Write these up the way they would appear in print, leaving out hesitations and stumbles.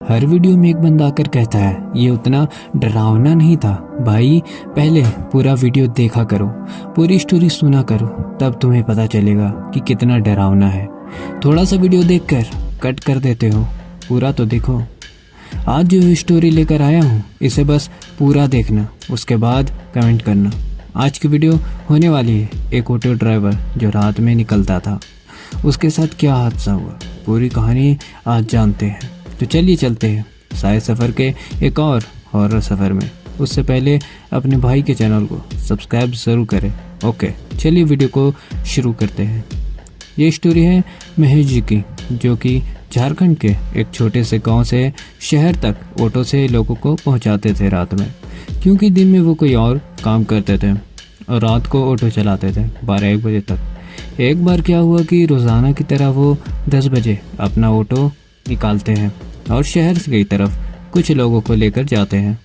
हर video में एक बंदा आकर कहता है ये उतना डरावना नहीं था भाई, पहले पूरा वीडियो देखा करो, पूरी स्टोरी सुना करो, तब तुम्हें पता चलेगा कि कितना डरावना है। थोड़ा सा वीडियो देखकर कट कर देते हो, पूरा तो देखो। आज जो स्टोरी लेकर आया हूँ इसे बस पूरा देखना, उसके बाद कमेंट करना। आज की वीडियो होने वाली है एक ऑटो ड्राइवर जो रात में निकलता था, उसके साथ क्या हादसा हुआ, पूरी कहानी आज जानते हैं। तो चलिए चलते हैं साय सफ़र के एक और हॉरर सफ़र में। उससे पहले अपने भाई के चैनल को सब्सक्राइब ज़रूर करें। ओके, चलिए वीडियो को शुरू करते हैं। ये स्टोरी है महेश जी की, जो कि झारखंड के एक छोटे से गांव से शहर तक ऑटो से लोगों को पहुंचाते थे रात में, क्योंकि दिन में वो कोई और काम करते थे और रात को ऑटो चलाते थे 12-1 बजे तक। एक बार क्या हुआ कि रोज़ाना की तरह वो 10 बजे अपना ऑटो निकालते हैं और शहर की तरफ कुछ लोगों को लेकर जाते हैं।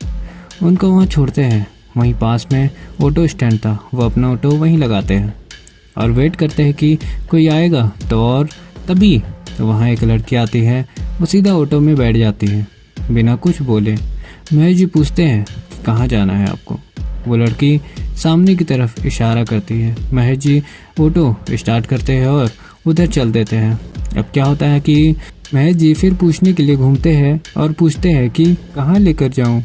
उनको वहाँ छोड़ते हैं, वहीं पास में ऑटो स्टैंड था, वो अपना ऑटो वहीं लगाते हैं और वेट करते हैं कि कोई आएगा तो। और तभी तो वहाँ एक लड़की आती है, वो सीधा ऑटो में बैठ जाती है बिना कुछ बोले। महेश जी पूछते हैं कि कहाँ जाना है आपको। वो लड़की सामने की तरफ इशारा करती है। महेश जी ऑटो स्टार्ट करते हैं और उधर चल देते हैं। अब क्या होता है कि महेश जी फिर पूछने के लिए घूमते हैं और पूछते हैं कि कहाँ लेकर जाऊँ।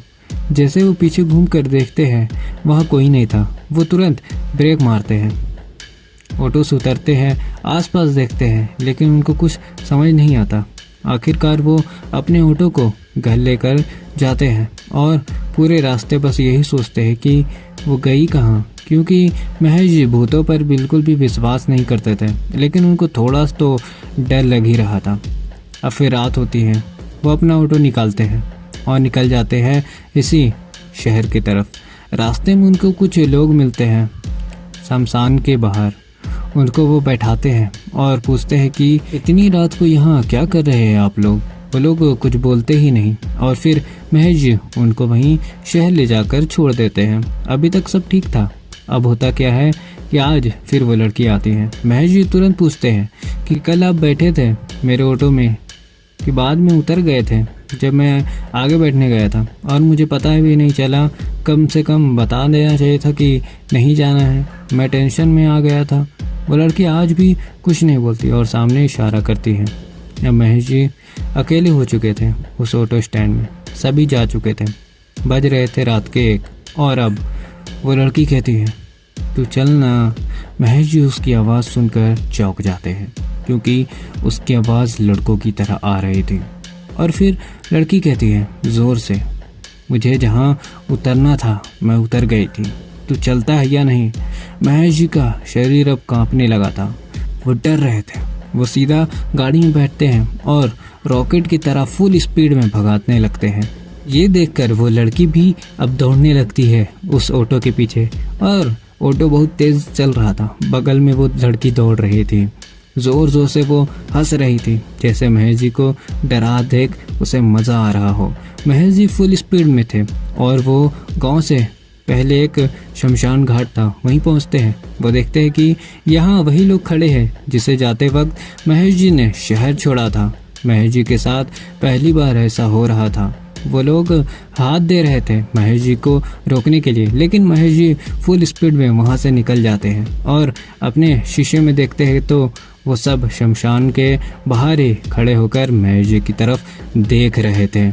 जैसे वो पीछे घूम कर देखते हैं वहाँ कोई नहीं था, वो तुरंत ब्रेक मारते हैं, ऑटो से उतरते हैं, आसपास देखते हैं, लेकिन उनको कुछ समझ नहीं आता। आखिरकार वो अपने ऑटो को घर लेकर जाते हैं और पूरे रास्ते बस यही सोचते हैं कि वो गई कहाँ, क्योंकि महेश जी भूतों पर बिल्कुल भी विश्वास नहीं करते थे, लेकिन उनको थोड़ा तो डर लग ही रहा था। अब फिर रात होती है, वो अपना ऑटो निकालते हैं और निकल जाते हैं इसी शहर की तरफ। रास्ते में उनको कुछ लोग मिलते हैं शमशान के बाहर। उनको वो बैठाते हैं और पूछते हैं कि इतनी रात को यहाँ क्या कर रहे हैं आप लोग। वो लोग कुछ बोलते ही नहीं और फिर महेश जी उनको वहीं शहर ले जाकर छोड़ देते हैं। अभी तक सब ठीक था। अब होता क्या है कि आज फिर वो लड़की आती है। महेश जी तुरंत पूछते हैं कि कल आप बैठे थे मेरे ऑटो में कि बाद में उतर गए थे जब मैं आगे बैठने गया था, और मुझे पता भी नहीं चला, कम से कम बता देना चाहिए था कि नहीं जाना है, मैं टेंशन में आ गया था। वो लड़की आज भी कुछ नहीं बोलती और सामने इशारा करती है। अब महेश जी अकेले हो चुके थे उस ऑटो स्टैंड में, सभी जा चुके थे, बज रहे थे रात के 1। और अब वो लड़की कहती है तू चल ना। महेश जी उसकी आवाज़ सुनकर चौंक जाते हैं, क्योंकि उसकी आवाज़ लड़कों की तरह आ रही थी। और फिर लड़की कहती है ज़ोर से, मुझे जहाँ उतरना था मैं उतर गई थी, तू चलता है या नहीं। महेश जी का शरीर अब कांपने लगा था, वो डर रहे थे। वो सीधा गाड़ी में बैठते हैं और रॉकेट की तरह फुल स्पीड में भगाने लगते हैं। ये देखकर वो लड़की भी अब दौड़ने लगती है उस ऑटो के पीछे, और ऑटो बहुत तेज़ चल रहा था। बगल में वो लड़की दौड़ रही थी, ज़ोर ज़ोर से वो हंस रही थी, जैसे महेश जी को डरा देख उसे मज़ा आ रहा हो। महेश जी फुल स्पीड में थे और वो गांव से पहले एक शमशान घाट था, वहीं पहुंचते हैं। वो देखते हैं कि यहाँ वही लोग खड़े हैं जिसे जाते वक्त महेश जी ने शहर छोड़ा था। महेश जी के साथ पहली बार ऐसा हो रहा था। वो लोग हाथ दे रहे थे महेश जी को रोकने के लिए, लेकिन महेश जी फुल स्पीड में वहाँ से निकल जाते हैं और अपने शीशे में देखते हैं तो वो सब शमशान के बाहर ही खड़े होकर महेश जी की तरफ देख रहे थे।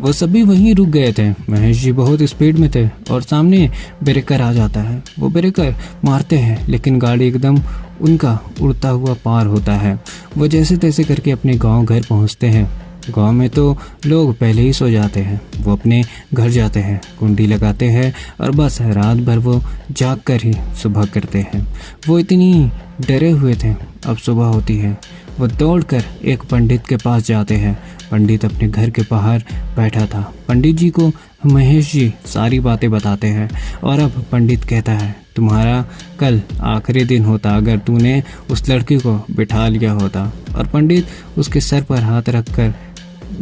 वो सभी वहीं रुक गए थे। महेश जी बहुत स्पीड में थे और सामने ब्रेकर आ जाता है। वो ब्रेकर मारते हैं, लेकिन गाड़ी एकदम उनका उड़ता हुआ पार होता है। वो जैसे तैसे करके अपने गांव घर पहुंचते हैं। गांव में तो लोग पहले ही सो जाते हैं। वो अपने घर जाते हैं, कुंडी लगाते हैं और बस रात भर वो जाग कर ही सुबह करते हैं। वो इतनी डरे हुए थे। अब सुबह होती है, वो दौड़कर एक पंडित के पास जाते हैं। पंडित अपने घर के बाहर बैठा था। पंडित जी को महेश जी सारी बातें बताते हैं और अब पंडित कहता है तुम्हारा कल आखिरी दिन होता अगर तूने उस लड़की को बिठा लिया होता। और पंडित उसके सर पर हाथ रखकर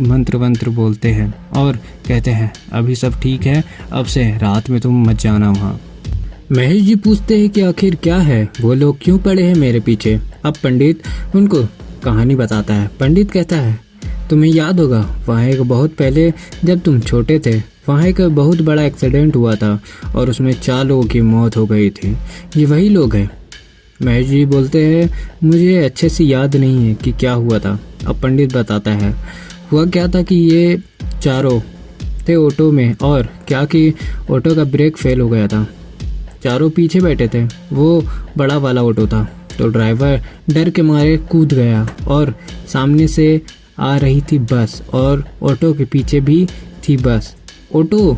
मंत्र वंत्र बोलते हैं और कहते हैं अभी सब ठीक है, अब से रात में तुम मत जाना वहाँ। महेश जी पूछते हैं कि आखिर क्या है, वो लोग क्यों पड़े हैं मेरे पीछे। अब पंडित उनको कहानी बताता है। पंडित कहता है तुम्हें याद होगा वहाँ एक बहुत पहले जब तुम छोटे थे वहाँ एक बहुत बड़ा एक्सीडेंट हुआ था और उसमें 4 लोगों की मौत हो गई थी। ये वही लोग हैं। महेश जी बोलते हैं मुझे अच्छे से याद नहीं है कि क्या हुआ था। अब पंडित बताता है हुआ क्या था कि ये चारों थे ऑटो में और क्या कि ऑटो का ब्रेक फेल हो गया था। चारों पीछे बैठे थे। वो बड़ा वाला ऑटो था तो ड्राइवर डर के मारे कूद गया और सामने से आ रही थी बस और ऑटो के पीछे भी थी बस। ऑटो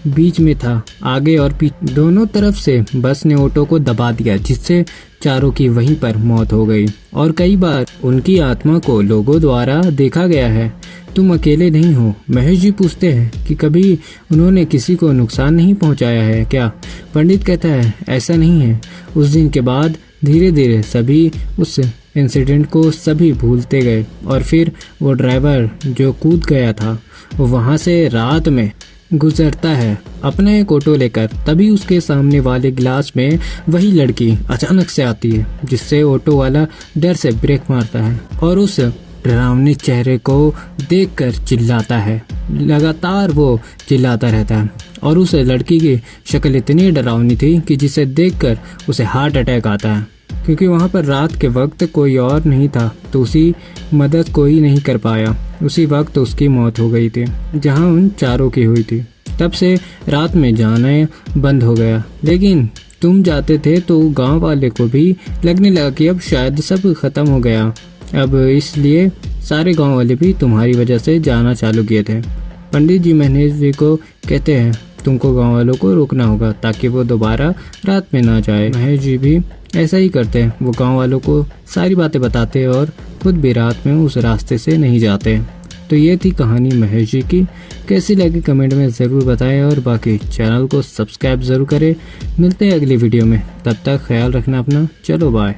बीच में था। आगे और पीछे दोनों तरफ से बस ने ऑटो को दबा दिया जिससे चारों की वहीं पर मौत हो गई और कई बार उनकी आत्मा को लोगों द्वारा देखा गया है। तुम अकेले नहीं हो। महेश जी पूछते हैं कि कभी उन्होंने किसी को नुकसान नहीं पहुंचाया है क्या? पंडित कहता है ऐसा नहीं है। उस दिन के बाद धीरे धीरे सभी उस इंसिडेंट को सभी भूलते गए और फिर वो ड्राइवर जो कूद गया था वो वहाँ से रात में गुजरता है अपना एक ऑटो लेकर। तभी उसके सामने वाले गिलास में वही लड़की अचानक से आती है जिससे ऑटो वाला डर से ब्रेक मारता है और उस डरावने चेहरे को देखकर चिल्लाता है। लगातार वो चिल्लाता रहता है और उस लड़की की शक्ल इतनी डरावनी थी कि जिसे देखकर उसे हार्ट अटैक आता है क्योंकि वहाँ पर रात के वक्त कोई और नहीं था तो उसी मदद कोई नहीं कर पाया। उसी वक्त उसकी मौत हो गई थी जहाँ उन चारों की हुई थी। तब से रात में जाना बंद हो गया। लेकिन तुम जाते थे तो गांव वाले को भी लगने लगा कि अब शायद सब खत्म हो गया। अब इसलिए सारे गांव वाले भी तुम्हारी वजह से जाना चालू किए थे। पंडित जी महेश जी को कहते हैं तुमको गांव वालों को रोकना होगा ताकि वो दोबारा रात में ना जाए। महेश जी भी ऐसा ही करते हैं। वो गांव वालों को सारी बातें बताते हैं और खुद भी रात में उस रास्ते से नहीं जाते। तो ये थी कहानी महेश जी की। कैसी लगी कमेंट में ज़रूर बताएं और बाकी चैनल को सब्सक्राइब ज़रूर करें। मिलते हैं अगली वीडियो में। तब तक ख्याल रखना अपना। चलो बाय।